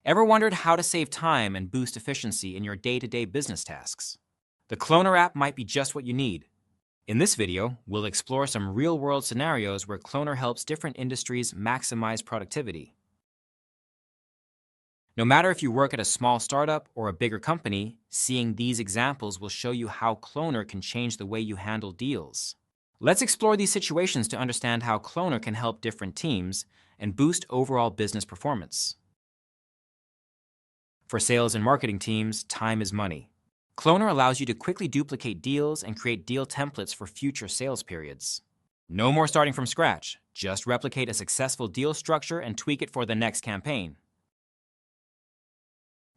Ever wondered how to save time and boost efficiency in your day-to-day business tasks? The CloneNer app might be just what you need. In this video, we'll explore some real-world scenarios where CloneNer helps different industries maximize productivity. No matter if you work at a small startup or a bigger company, seeing these examples will show you how CloneNer can change the way you handle deals. Let's explore these situations to understand how CloneNer can help different teams and boost overall business performance. For sales and marketing teams, time is money. CloneNer allows you to quickly duplicate deals and create deal templates for future sales periods. No more starting from scratch. Just replicate a successful deal structure and tweak it for the next campaign.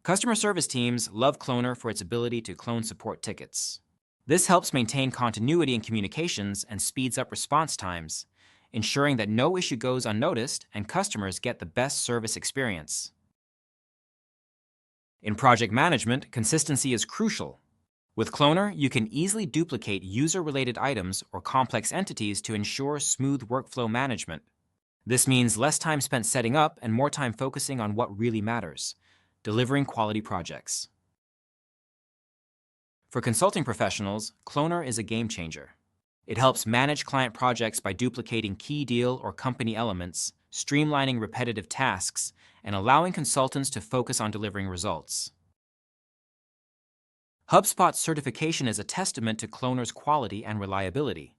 Customer service teams love CloneNer for its ability to clone support tickets. This helps maintain continuity in communications and speeds up response times, ensuring that no issue goes unnoticed and customers get the best service experience. In project management, consistency is crucial. With CloneNer, you can easily duplicate user-related items or complex entities to ensure smooth workflow management. This means less time spent setting up and more time focusing on what really matters, delivering quality projects. For consulting professionals, CloneNer is a game changer. It helps manage client projects by duplicating key deal or company elements, streamlining repetitive tasks, and allowing consultants to focus on delivering results. HubSpot's certification is a testament to CloneNer's quality and reliability.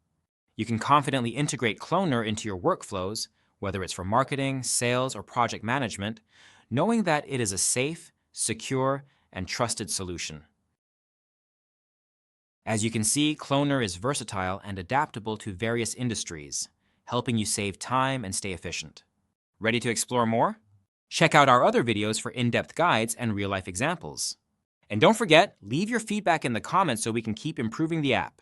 You can confidently integrate CloneNer into your workflows, whether it's for marketing, sales, or project management, knowing that it is a safe, secure, and trusted solution. As you can see, CloneNer is versatile and adaptable to various industries, helping you save time and stay efficient. Ready to explore more? Check out our other videos for in-depth guides and real-life examples. And don't forget, leave your feedback in the comments so we can keep improving the app.